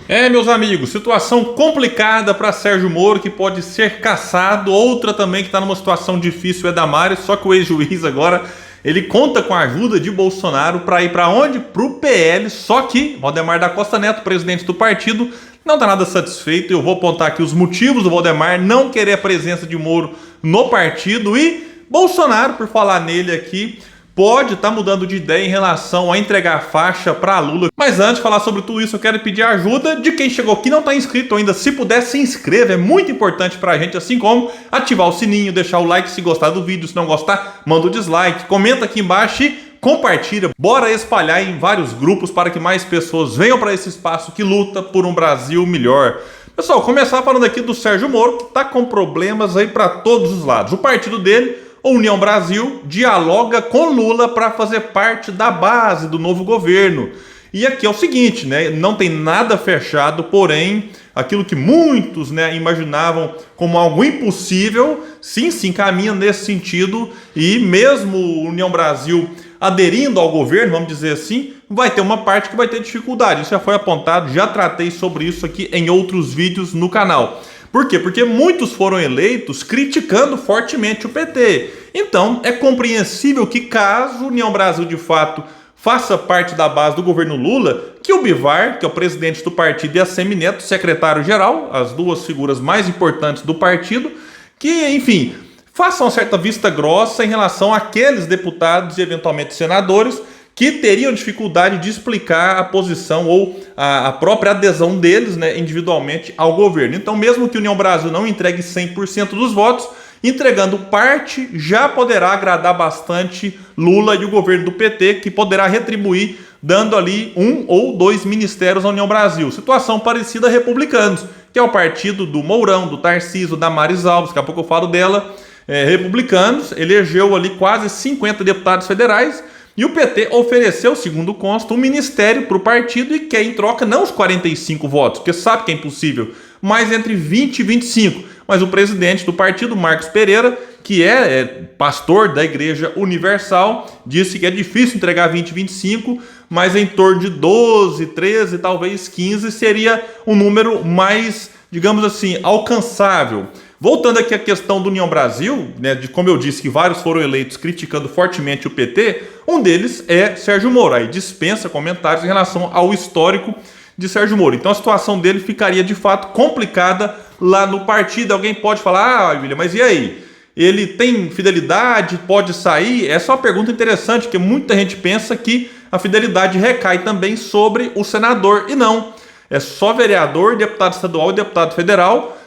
Meus amigos, situação complicada para Sérgio Moro, que pode ser cassado. Outra também que está numa situação difícil é Damares, só que o ex-juiz agora, ele conta com a ajuda de Bolsonaro para ir para onde? Para o PL, só que Valdemar da Costa Neto, presidente do partido, não está nada satisfeito. Eu vou apontar aqui os motivos do Valdemar não querer a presença de Moro no partido e Bolsonaro, por falar nele aqui, pode estar mudando de ideia em relação a entregar a faixa para Lula. Mas antes de falar sobre tudo isso, eu quero pedir a ajuda de quem chegou aqui e não está inscrito ainda. Se puder, se inscreva, é muito importante para a gente, assim como ativar o sininho, deixar o like se gostar do vídeo. Se não gostar, manda o dislike, comenta aqui embaixo e compartilha. Bora espalhar em vários grupos para que mais pessoas venham para esse espaço que luta por um Brasil melhor. Pessoal, começar falando aqui do Sérgio Moro, que está com problemas aí para todos os lados. O partido dele, a União Brasil, dialoga com Lula para fazer parte da base do novo governo. E aqui é o seguinte, né? Não tem nada fechado, porém, aquilo que muitos, né, imaginavam como algo impossível, sim, se encaminha nesse sentido. E mesmo União Brasil aderindo ao governo, vamos dizer assim, vai ter uma parte que vai ter dificuldade. Isso já foi apontado, já tratei sobre isso aqui em outros vídeos no canal. Por quê? Porque muitos foram eleitos criticando fortemente o PT. Então, é compreensível que caso União Brasil, de fato, faça parte da base do governo Lula, que o Bivar, que é o presidente do partido, e a Semineto, secretário-geral, as duas figuras mais importantes do partido, que, enfim, façam uma certa vista grossa em relação àqueles deputados e, eventualmente, senadores que teriam dificuldade de explicar a posição ou a própria adesão deles, né, individualmente ao governo. Então, mesmo que a União Brasil não entregue 100% dos votos, entregando parte já poderá agradar bastante Lula e o governo do PT, que poderá retribuir dando ali 1 ou 2 ministérios à União Brasil. Situação parecida a Republicanos, que é o partido do Mourão, do Tarcísio, da Damares Alves, daqui a pouco eu falo dela. Republicanos elegeu ali quase 50 deputados federais, e o PT ofereceu, segundo consta, um ministério para o partido e quer em troca não os 45 votos, porque sabe que é impossível, mas entre 20 e 25. Mas o presidente do partido, Marcos Pereira, que é pastor da Igreja Universal, disse que é difícil entregar 20 e 25, mas em torno de 12, 13, talvez 15 seria um número mais, digamos assim, alcançável. Voltando aqui à questão do União Brasil, né, de como eu disse que vários foram eleitos criticando fortemente o PT, um deles é Sérgio Moro. Aí dispensa comentários em relação ao histórico de Sérgio Moro. Então a situação dele ficaria de fato complicada lá no partido. Alguém pode falar, William, mas e aí? Ele tem fidelidade, pode sair? Essa é uma pergunta interessante, porque muita gente pensa que a fidelidade recai também sobre o senador, e não. É só vereador, deputado estadual e deputado federal,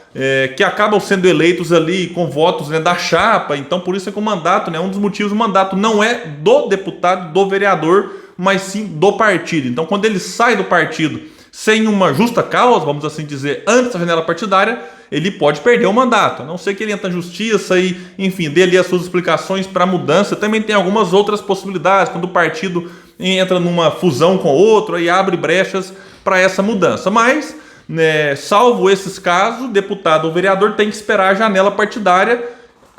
que acabam sendo eleitos ali com votos, né, da chapa. Então por isso é que o mandato, né, um dos motivos do mandato não é do deputado, do vereador, mas sim do partido. Então quando ele sai do partido sem uma justa causa, vamos assim dizer, antes da janela partidária, ele pode perder o mandato, a não ser que ele entre na justiça e, enfim, dê ali as suas explicações para a mudança. Também tem algumas outras possibilidades, quando o partido entra numa fusão com outro, aí abre brechas para essa mudança. Mas, né, salvo esses casos, o deputado ou vereador tem que esperar a janela partidária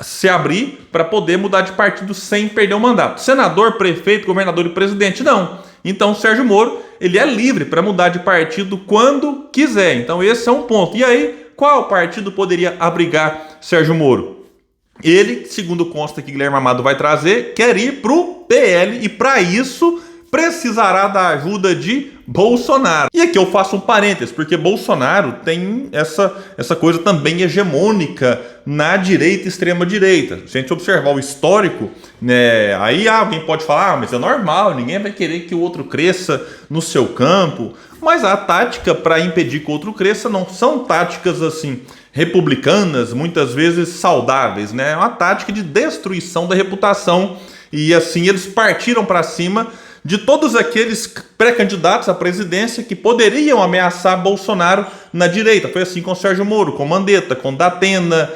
se abrir para poder mudar de partido sem perder o mandato. Senador, prefeito, governador e presidente, não. Então, o Sérgio Moro, ele é livre para mudar de partido quando quiser. Então, esse é um ponto. E aí, qual partido poderia abrigar Sérgio Moro? Ele, segundo consta que Guilherme Amado vai trazer, quer ir para o PL e, para isso, precisará da ajuda de Bolsonaro. E aqui eu faço um parênteses, porque Bolsonaro tem essa coisa também hegemônica na direita e extrema-direita. Se a gente observar o histórico, né, aí alguém pode falar, mas é normal, ninguém vai querer que o outro cresça no seu campo. Mas a tática para impedir que o outro cresça não são táticas assim republicanas, muitas vezes saudáveis, né? É uma tática de destruição da reputação. E assim eles partiram para cima de todos aqueles pré-candidatos à presidência que poderiam ameaçar Bolsonaro na direita. Foi assim com o Sérgio Moro, com Mandetta, com Datena,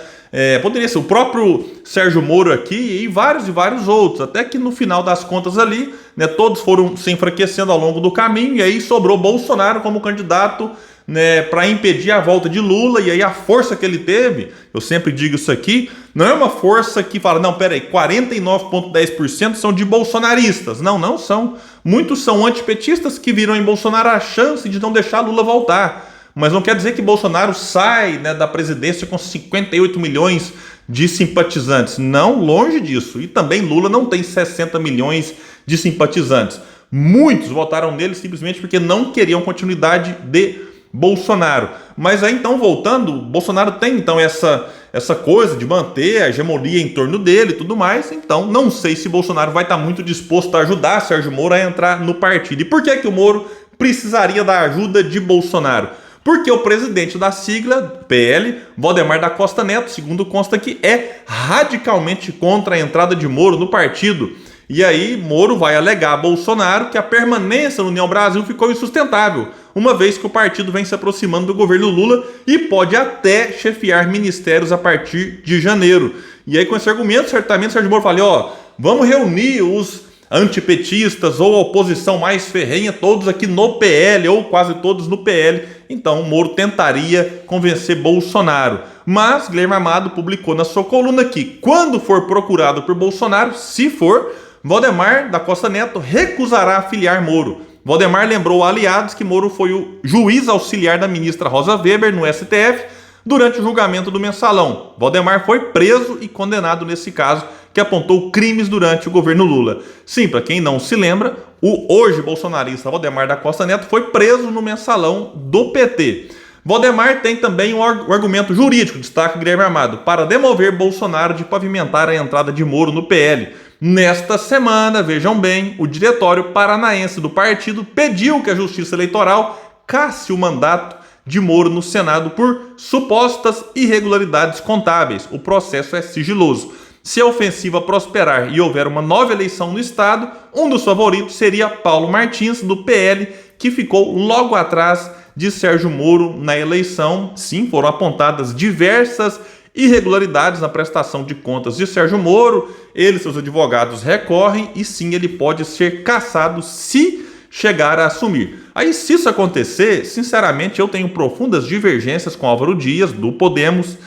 poderia ser o próprio Sérgio Moro aqui e vários outros, até que no final das contas ali, né, todos foram se enfraquecendo ao longo do caminho, e aí sobrou Bolsonaro como candidato, né, para impedir a volta de Lula. E aí a força que ele teve, eu sempre digo isso aqui, não é uma força que fala, não, peraí, 49,10% são de bolsonaristas. Não são. Muitos são antipetistas que viram em Bolsonaro a chance de não deixar Lula voltar. mas não quer dizer que Bolsonaro sai, né, da presidência com 58 milhões de simpatizantes. Não, longe disso. E também Lula não tem 60 milhões de simpatizantes. Muitos votaram nele simplesmente porque não queriam continuidade de Bolsonaro. Mas aí então, voltando, Bolsonaro tem então essa coisa de manter a hegemonia em torno dele e tudo mais. Então, não sei se Bolsonaro vai estar muito disposto a ajudar Sérgio Moro a entrar no partido. E por que que o Moro precisaria da ajuda de Bolsonaro? Porque o presidente da sigla, PL, Valdemar da Costa Neto, segundo consta que é radicalmente contra a entrada de Moro no partido. E aí Moro vai alegar a Bolsonaro que a permanência no União Brasil ficou insustentável, uma vez que o partido vem se aproximando do governo Lula e pode até chefiar ministérios a partir de janeiro. E aí com esse argumento, certamente Sérgio Moro fala, vamos reunir os antipetistas ou a oposição mais ferrenha, todos aqui no PL, ou quase todos no PL. Então o Moro tentaria convencer Bolsonaro. Mas Guilherme Amado publicou na sua coluna que, quando for procurado por Bolsonaro, se for, Valdemar da Costa Neto recusará afiliar Moro. Valdemar lembrou a aliados que Moro foi o juiz auxiliar da ministra Rosa Weber no STF durante o julgamento do Mensalão. Valdemar foi preso e condenado nesse caso, que apontou crimes durante o governo Lula. Sim, para quem não se lembra, o hoje bolsonarista Valdemar da Costa Neto foi preso no Mensalão do PT. Valdemar tem também um argumento jurídico, destaca Guilherme Amado, para demover Bolsonaro de pavimentar a entrada de Moro no PL. Nesta semana, vejam bem, o diretório paranaense do partido pediu que a Justiça Eleitoral casse o mandato de Moro no Senado por supostas irregularidades contábeis. O processo é sigiloso. Se a ofensiva prosperar e houver uma nova eleição no estado, um dos favoritos seria Paulo Martins, do PL, que ficou logo atrás de Sérgio Moro na eleição. Sim, foram apontadas diversas irregularidades na prestação de contas de Sérgio Moro. Ele e seus advogados recorrem e sim, ele pode ser cassado se chegar a assumir. Aí, se isso acontecer, sinceramente, eu tenho profundas divergências com Álvaro Dias, do Podemos.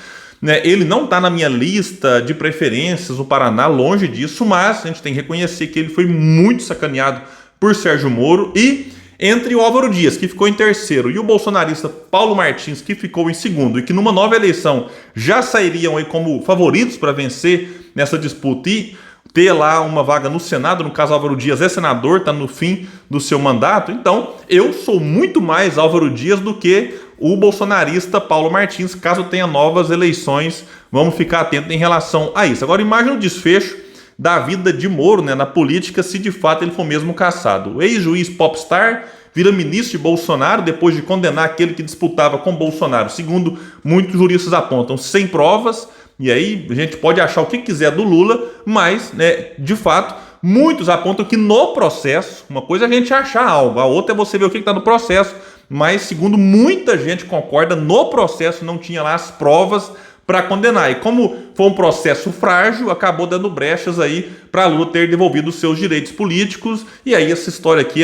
Ele não está na minha lista de preferências no Paraná, longe disso, mas a gente tem que reconhecer que ele foi muito sacaneado por Sérgio Moro. E entre o Álvaro Dias, que ficou em terceiro, e o bolsonarista Paulo Martins, que ficou em segundo, e que numa nova eleição já sairiam aí como favoritos para vencer nessa disputa e ter lá uma vaga no Senado, no caso Álvaro Dias é senador, está no fim do seu mandato. Então eu sou muito mais Álvaro Dias do que o bolsonarista Paulo Martins, caso tenha novas eleições. Vamos ficar atentos em relação a isso. Agora imagine o desfecho da vida de Moro, na política, se de fato ele for mesmo cassado. O ex-juiz popstar vira ministro de Bolsonaro depois de condenar aquele que disputava com Bolsonaro, segundo muitos juristas apontam, sem provas. E aí a gente pode achar o que quiser do Lula, mas, de fato, muitos apontam que no processo, uma coisa é a gente achar algo, a outra é você ver o que está no processo, mas segundo muita gente concorda, no processo não tinha lá as provas para condenar. E como foi um processo frágil, acabou dando brechas aí para Lula ter devolvido os seus direitos políticos. E aí essa história aqui,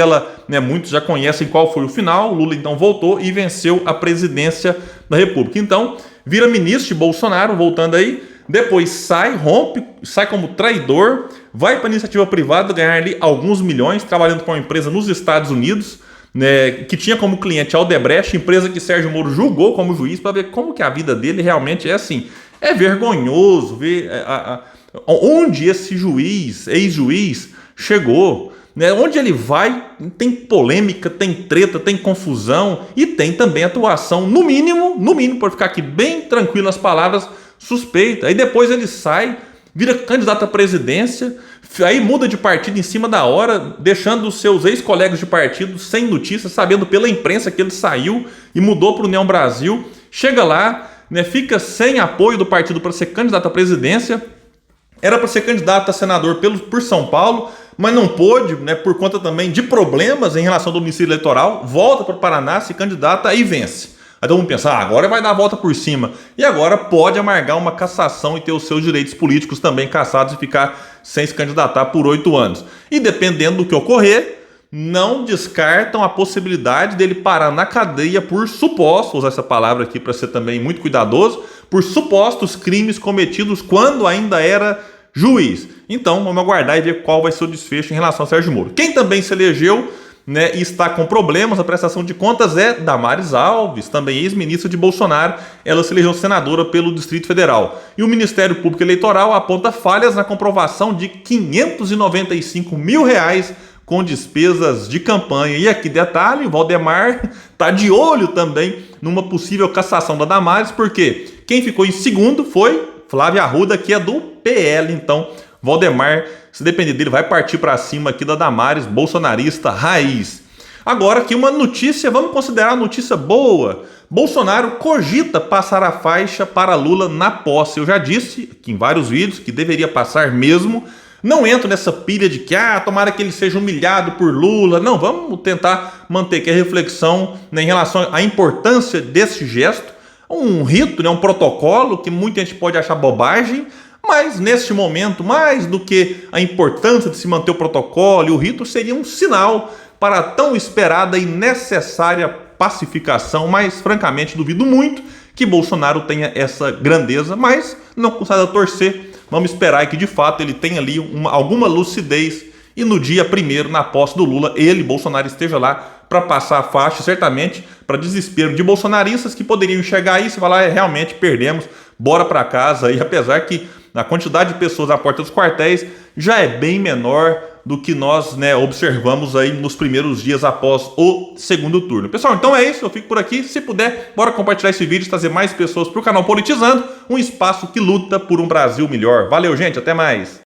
muitos já conhecem qual foi o final. Lula então voltou e venceu a presidência da República. Então vira ministro de Bolsonaro, voltando aí, depois sai, rompe, sai como traidor, vai para a iniciativa privada ganhar ali alguns milhões, trabalhando com uma empresa nos Estados Unidos, que tinha como cliente a Odebrecht, empresa que Sérgio Moro julgou como juiz, para ver como que a vida dele realmente é assim. É vergonhoso ver onde esse juiz, ex-juiz, chegou. Onde ele vai, tem polêmica, tem treta, tem confusão e tem também atuação, no mínimo, por ficar aqui bem tranquilo nas palavras, suspeita. Aí depois ele sai, vira candidato à presidência, aí muda de partido em cima da hora, deixando os seus ex-colegas de partido sem notícia, sabendo pela imprensa que ele saiu e mudou para o União Brasil. Chega lá, fica sem apoio do partido para ser candidato à presidência. Era para ser candidato a senador por São Paulo, mas não pôde, por conta também de problemas em relação ao domicílio eleitoral. Volta para o Paraná, se candidata e vence. Aí todo mundo pensa, agora vai dar a volta por cima. E agora pode amargar uma cassação e ter os seus direitos políticos também cassados e ficar sem se candidatar por 8 anos. E dependendo do que ocorrer, não descartam a possibilidade dele parar na cadeia por supostos, vou usar essa palavra aqui para ser também muito cuidadoso, por supostos crimes cometidos quando ainda era juiz. Então vamos aguardar e ver qual vai ser o desfecho em relação a Sérgio Moro. Quem também se elegeu né, e está com problemas na prestação de contas é Damares Alves, também ex-ministra de Bolsonaro. Ela se elegeu senadora pelo Distrito Federal. E o Ministério Público Eleitoral aponta falhas na comprovação de R$595 mil com despesas de campanha. E aqui, detalhe, o Valdemar está de olho também numa possível cassação da Damares, porque quem ficou em segundo foi Flávia Arruda, que é do PL. Então, Valdemar, se depender dele, vai partir para cima aqui da Damares, bolsonarista raiz. Agora aqui uma notícia, vamos considerar notícia boa. Bolsonaro cogita passar a faixa para Lula na posse. Eu já disse aqui em vários vídeos que deveria passar mesmo. Não entro nessa pilha de que, tomara que ele seja humilhado por Lula. Não, vamos tentar manter aqui a reflexão, né, em relação à importância desse gesto. Um rito, né, um protocolo que muita gente pode achar bobagem, mas neste momento, mais do que a importância de se manter o protocolo e o rito, seria um sinal para a tão esperada e necessária pacificação. Mas, francamente, duvido muito que Bolsonaro tenha essa grandeza, mas não custa torcer. Vamos esperar que, de fato, ele tenha ali alguma lucidez e no dia 1º, na posse do Lula, ele, Bolsonaro, esteja lá para passar a faixa, certamente para desespero de bolsonaristas que poderiam enxergar isso e falar, realmente perdemos, bora para casa. E apesar que a quantidade de pessoas à porta dos quartéis já é bem menor do que nós, né, observamos aí nos primeiros dias após o segundo turno. Pessoal, então é isso, eu fico por aqui. Se puder, bora compartilhar esse vídeo, trazer mais pessoas para o canal Politizando, um espaço que luta por um Brasil melhor. Valeu, gente, até mais!